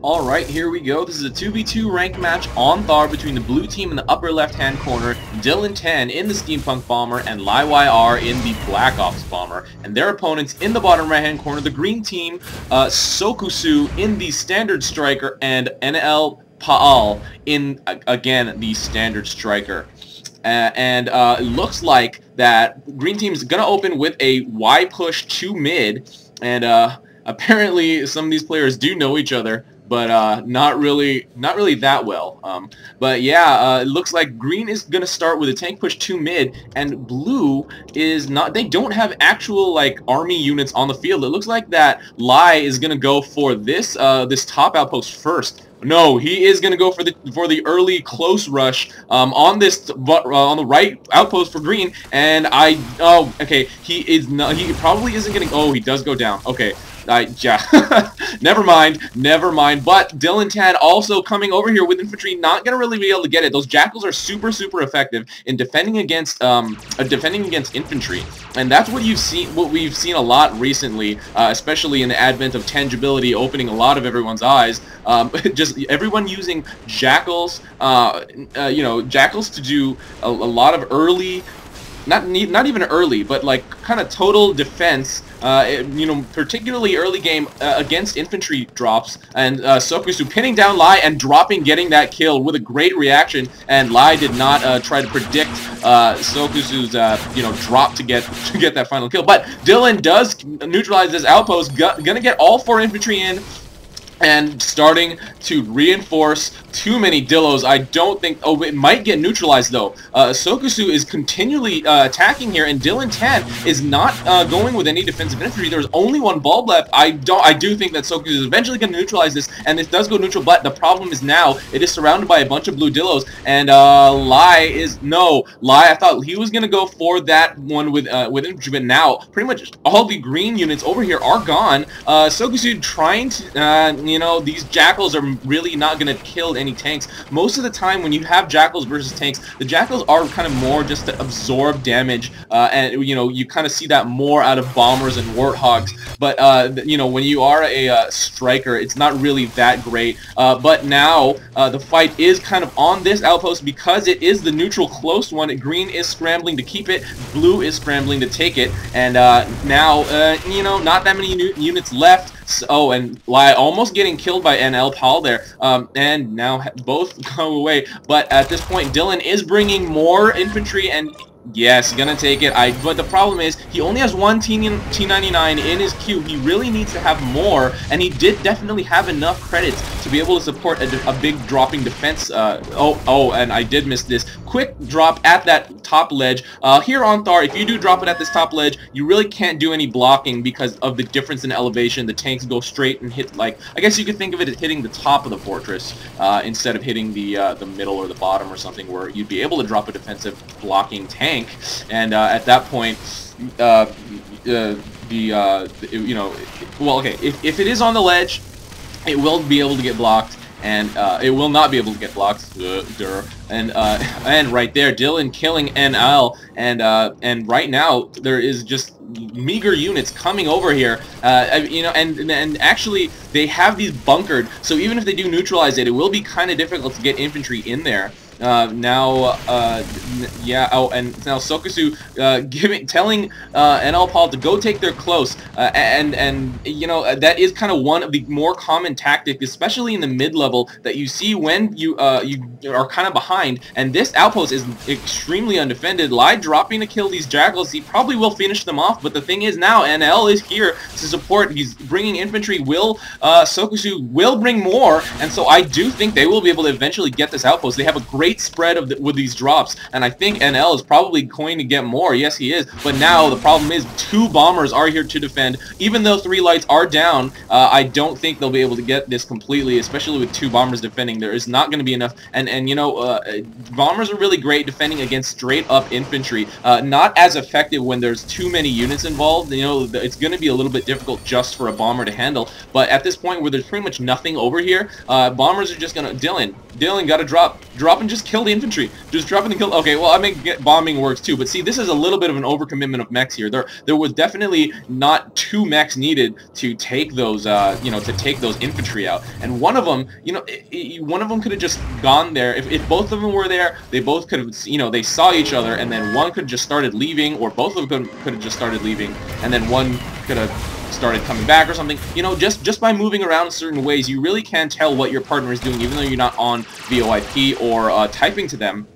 Alright, here we go. This is a 2v2 ranked match on Thar between the blue team in the upper left-hand corner, dylantan in the Steampunk Bomber, and LaiYR in the Black Ops Bomber. And their opponents in the bottom right-hand corner, the green team, Sokkusu in the Standard Striker, and NLpaal in, again, the Standard Striker. It looks like that green team is going to open with a Y push to mid, and apparently some of these players do know each other, but not really that well. But yeah, it looks like green is gonna start with a tank push to mid, and blue is not. They don't have actual like army units on the field. It looks like that Lai is gonna go for this this top outpost first. No, he is gonna go for the early close rush on this on the right outpost for green, and okay, he probably isn't getting. Oh, he does go down. Okay. Yeah, never mind. But dylantan also coming over here with infantry, not gonna really be able to get it. Those jackals are super effective in defending against infantry, and that's what we've seen a lot recently, especially in the advent of tangibility opening a lot of everyone's eyes. Just everyone using jackals, jackals to do a lot of early. Not even early, but like kind of total defense, particularly early game against infantry drops, and Sokkusu pinning down Lai and getting that kill with a great reaction, and Lai did not try to predict Sokkusu's drop to get that final kill, but Dylan does neutralize this outpost, gonna get all 4 infantry in, and starting to reinforce too many Dillos. I don't think... Oh, it might get neutralized, though. Sokkusu is continually attacking here, and dylantan is not going with any defensive infantry. There's only 1 bulb left. I do think that Sokkusu is eventually going to neutralize this, and this does go neutral, but the problem is now it is surrounded by a bunch of blue Dillos, and Lai is... No, Lai, I thought he was going to go for that one with infantry, but now pretty much all the green units over here are gone. Sokkusu trying to... these jackals are really not going to kill any tanks. Most of the time when you have jackals versus tanks, the jackals are kind of more just to absorb damage, and you kind of see that more out of bombers and warthogs, but when you are a striker, it's not really that great. But now the fight is kind of on this outpost because it is the neutral close one. Green is scrambling to keep it, blue is scrambling to take it, and now not that many units left. Oh, and Lai almost getting killed by NLpaal there, and now both go away. But at this point, Dylan is bringing more infantry, and yes, gonna take it. But the problem is he only has 1 T99 in his queue. He really needs to have more, and he did definitely have enough credits to be able to support a big dropping defense. And I did miss this quick drop at that top ledge. Here on Thar, if you do drop it at this top ledge, you really can't do any blocking because of the difference in elevation. The tanks go straight and hit, like, I guess you could think of it as hitting the top of the fortress instead of hitting the middle or the bottom or something, where you'd be able to drop a defensive blocking tank. And at that point, well, okay, if it is on the ledge, it will be able to get blocked, and it will not be able to get blocked. And right there, Dylan killing NL, and right now there is just meager units coming over here, and actually they have these bunkered, so even if they do neutralize it, it will be kind of difficult to get infantry in there. Yeah. Oh, and now Sokkusu telling NLpaal to go take their close, and that is kind of one of the more common tactics, especially in the mid-level, that you see when you are kind of behind. And this outpost is extremely undefended. Lai dropping to kill these jackals. He probably will finish them off, but the thing is now NL is here to support. He's bringing infantry. Sokkusu will bring more, and so I do think they will be able to eventually get this outpost. They have a great spread with these drops, and I think NL is probably going to get more. Yes, he is, but now the problem is 2 bombers are here to defend. Even though 3 lights are down, I don't think they'll be able to get this completely, especially with 2 bombers defending. There is not going to be enough, and bombers are really great defending against straight up infantry. Not as effective when there's too many units involved. It's going to be a little bit difficult just for a bomber to handle, but at this point where there's pretty much nothing over here, bombers are just going to... Dylan got to drop and just just kill the infantry. Just drop in and kill. Okay, well, I mean, bombing works too, but see, this is a little bit of an overcommitment of mechs here. There was definitely not 2 mechs needed to take those, you know, to take those infantry out. And one of them, you know, one of them could have just gone there. If both of them were there, they both could have, you know, they saw each other, and then one could have just started leaving, or both of them could have just started leaving, and then one could have started coming back or something. You know, just by moving around certain ways, you really can tell what your partner is doing, even though you're not on VoIP or typing to them.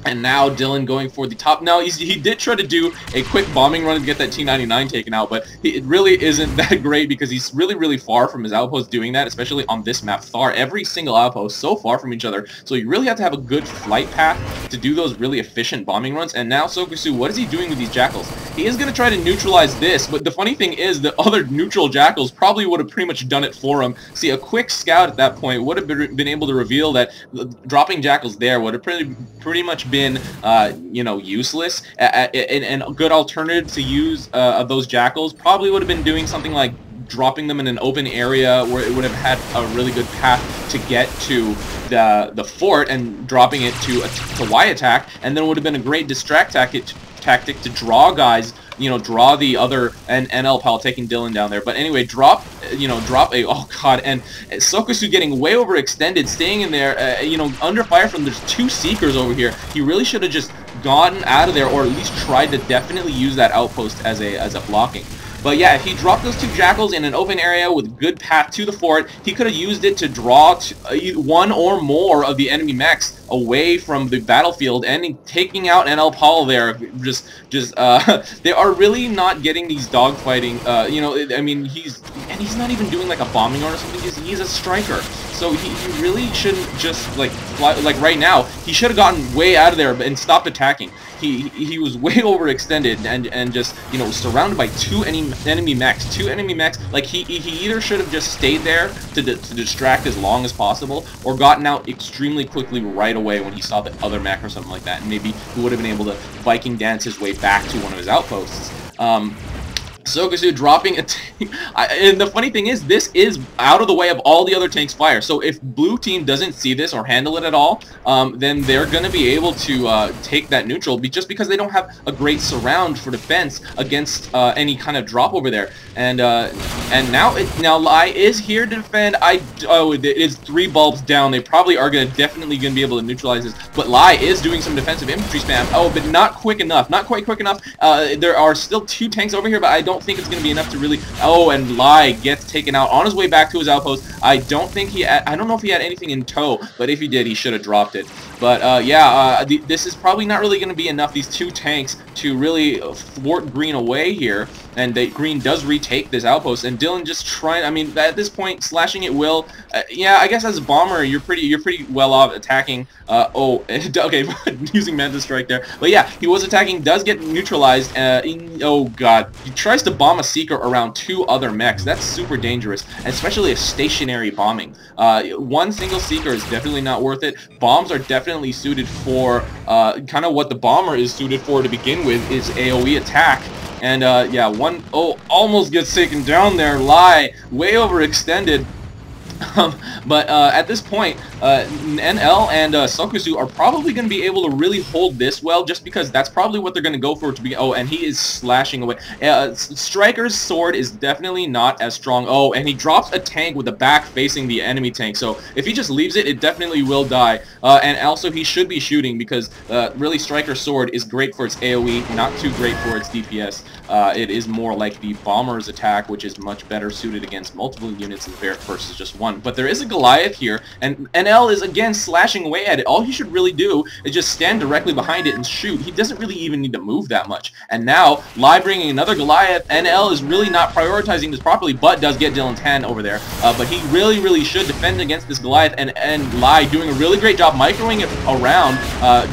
And now Dylan going for the top. Now, he did try to do a quick bombing run to get that T-99 taken out, but it really isn't that great because he's really far from his outpost doing that, especially on this map. Thar, every single outpost so far from each other, so you really have to have a good flight path to do those really efficient bombing runs. And now Sokkusu, what is he doing with these jackals? He is going to try to neutralize this, but the funny thing is the other neutral jackals probably would have pretty much done it for him. See, a quick scout at that point would have been able to reveal that dropping jackals there would have pretty much been, you know, useless. And a good alternative to use of those jackals probably would have been doing something like dropping them in an open area where it would have had a really good path to get to the fort and dropping it to Y attack, and then it would have been a great distract tactic to draw guys, you know, draw the other NLpaal taking Dylan down there. But anyway, drop a, oh god, and Sokkusu getting way overextended, staying in there, you know, under fire from, there's 2 Seekers over here. He really should have just gotten out of there, or at least tried to definitely use that outpost as a blocking. But yeah, if he dropped those 2 jackals in an open area with a good path to the fort, he could have used it to draw one or more of the enemy mechs away from the battlefield and taking out NLpaal there. They are really not getting these dogfighting. You know, I mean, he's not even doing like a bombing run or something. He's a striker. So he really shouldn't just like fly, like right now. He should have gotten way out of there and stopped attacking. He was way overextended and just, you know, surrounded by 2 enemy mechs. 2 enemy mechs. Like he either should have just stayed there to distract as long as possible, or gotten out extremely quickly right away when he saw the other mech or something like that, and maybe he would have been able to Viking dance his way back to one of his outposts. Sokkusu dropping a tank. And the funny thing is, this is out of the way of all the other tanks' fire. So if blue team doesn't see this or handle it at all, then they're going to be able to take that neutral, just because they don't have a great surround for defense against any kind of drop over there. And now Lai is here to defend. It is 3 bulbs down. They probably are definitely going to be able to neutralize this. But Lai is doing some defensive infantry spam. Oh, but not quick enough. Not quite quick enough. There are still 2 tanks over here, but I don't think it's going to be enough to really... Oh, and Lai gets taken out on his way back to his outpost. I don't know if he had anything in tow, but if he did, he should have dropped it. But yeah, this is probably not really going to be enough, these 2 tanks, to really thwart Green away here. And Green does retake this outpost, and Dylan just trying. I mean, at this point, slashing it will. Yeah, I guess as a bomber, you're pretty well off attacking. Oh, okay, using Manta Strike there. But yeah, he was attacking. Does get neutralized. Oh god, he tries to bomb a Seeker around 2 other mechs. That's super dangerous, especially a stationary bombing. 1 single Seeker is definitely not worth it. Bombs are definitely suited for kind of what the bomber is suited for to begin with, is AoE attack. And yeah, almost gets taken down there. Lai, way overextended. But at this point, NL and Sokkusu are probably going to be able to really hold this well, just because that's probably what they're going to go for to be. Oh, and he is slashing away. Striker's sword is definitely not as strong. Oh, and he drops a tank with the back facing the enemy tank. So if he just leaves it, it definitely will die. And also, he should be shooting, because really Striker's sword is great for its AoE, not too great for its DPS. It is more like the bomber's attack, which is much better suited against multiple units versus just one. But there is a Goliath here, and NL is again slashing away at it. All he should really do is just stand directly behind it and shoot. He doesn't really even need to move that much. And now, Lai bringing another Goliath. NL is really not prioritizing this properly, but does get Dylan's hand over there. But he really should defend against this Goliath, and Lai doing a really great job microing it around,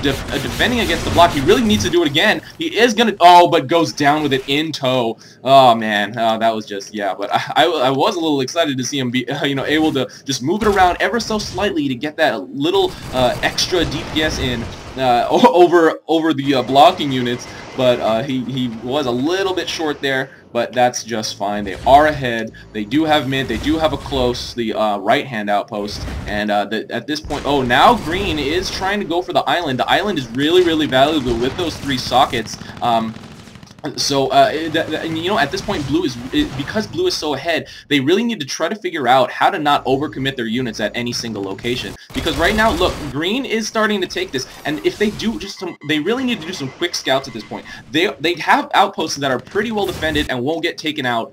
defending against the block. He really needs to do it again. He is gonna, but goes down with it in tow. Oh man, that was just, yeah. But I was a little excited to see him be, you know, able to just move it around ever so slightly to get that little extra DPS in over the blocking units. But he was a little bit short there. but that's just fine. They are ahead. They do have mid. They do have a close, the right-hand outpost. And at this point, oh, now green is trying to go for the island. The island is really, really valuable with those 3 sockets. So, you know, at this point, because blue is so ahead, they really need to try to figure out how to not overcommit their units at any single location. Because right now, look, green is starting to take this, and if they do they really need to do some quick scouts at this point. They have outposts that are pretty well defended and won't get taken out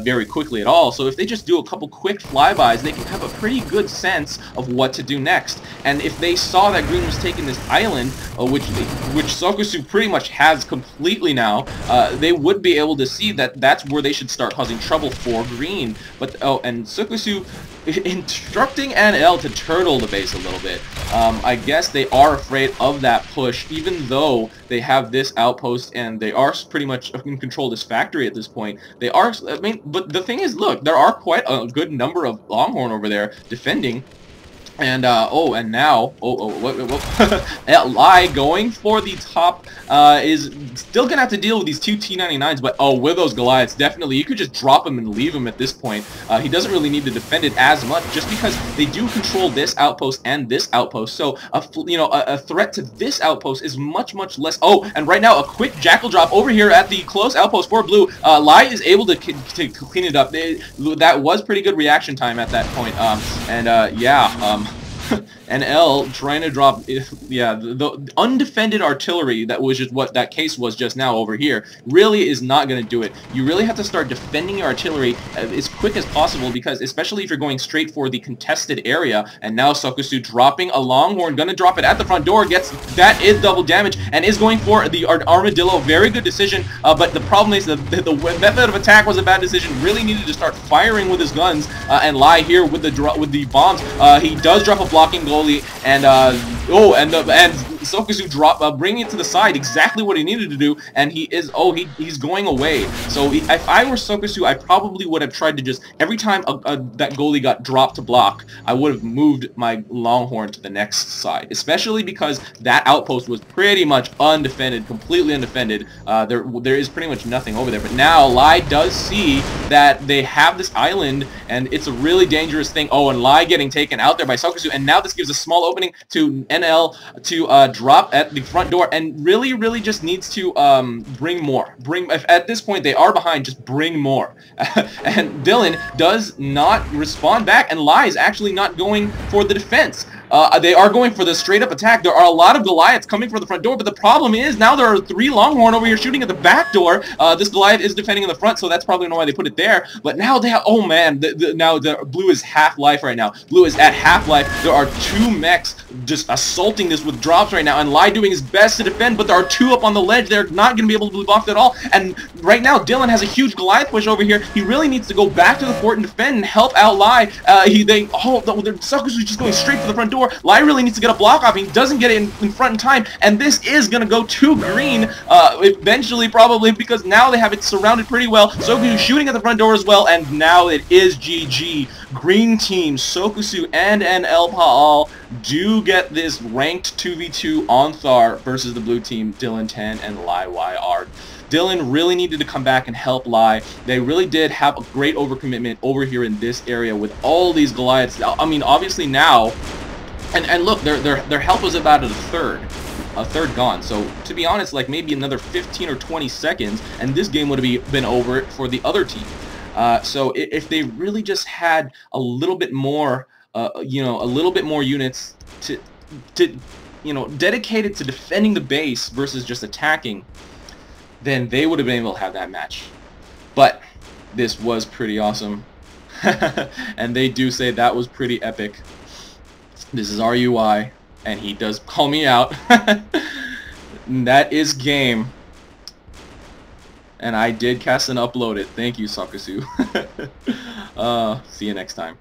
very quickly at all. So if they just do a couple quick flybys, they can have a pretty good sense of what to do next. And if they saw that green was taking this island, which Sokkusu pretty much has completely now, they would be able to see that that's where they should start causing trouble for green. But and Sokkusu instructing NL to turtle the base a little bit. I guess they are afraid of that push, even though they have this outpost and they are pretty much in control of this factory at this point. They are, I mean, but the thing is, look, there are quite a good number of Longhorn over there defending. And and now what Lai going for the top is still gonna have to deal with these 2 T99s, but with those Goliaths, definitely you could just drop him and leave him at this point. He doesn't really need to defend it as much, just because they do control this outpost and this outpost. So a threat to this outpost is much less. Oh, and right now a quick jackal drop over here at the close outpost for blue. Lai is able to clean it up. That was pretty good reaction time at that point. NL trying to drop, the undefended artillery, that was just what that case was just now over here, really is not going to do it. You really have to start defending your artillery as quick as possible, because especially if you're going straight for the contested area. And now Sokkusu dropping a Longhorn, going to drop it at the front door, that is double damage, and is going for the armadillo. Very good decision, but the problem is the method of attack was a bad decision. Really needed to start firing with his guns, and Lai here with the bombs. He does drop a blocking goalie, and Sokkusu bringing it to the side, exactly what he needed to do, and he's going away. So if I were Sokkusu, I probably would have tried to just, every time that goalie got dropped to block, I would have moved my Longhorn to the next side, especially because that outpost was pretty much undefended, completely undefended. There is pretty much nothing over there, but now Lai does see that they have this island, and it's a really dangerous thing. Oh, and Lai getting taken out there by Sokkusu, and now this gives a small opening to NL to drop at the front door, and really just needs to bring more. At this point they are behind, just bring more. And Dylan does not respond back, and Lai is actually not going for the defense. They are going for the straight-up attack. There are a lot of Goliaths coming for the front door, but the problem is now there are 3 Longhorn over here shooting at the back door. This Goliath is defending in the front, so that's probably why they put it there. But now they have, oh man, now the blue is half-life right now. Blue is at half-life. There are 2 mechs just assaulting this with drops right now, and Lai doing his best to defend, but there are 2 up on the ledge. They're not going to be able to be blocked at all. And right now, Dylan has a huge Goliath push over here. He really needs to go back to the fort and defend and help out Lai. Sokkusu is just going straight for the front door. Lai really needs to get a block off. He doesn't get it in front in time, and this is going to go to green eventually, probably, because now they have it surrounded pretty well. Sokkusu shooting at the front door as well, and now it is GG. Green team, Sokkusu and NLpaal do get this ranked 2v2 on Thar versus the blue team, dylantan and LaiYR. Dylan really needed to come back and help Lai. They really did have a great overcommitment over here in this area with all these Goliaths. I mean, obviously now, and look, their health was about a third gone. So to be honest, like maybe another 15 or 20 seconds, and this game would have been over for the other team. So if they really just had a little bit more, a little bit more units to dedicated to defending the base versus just attacking, then they would have been able to have that match. But this was pretty awesome. And they do say that was pretty epic. This is RUI, and he does call me out. That is game. And I did cast and upload it. Thank you, Sokkusu. See you next time.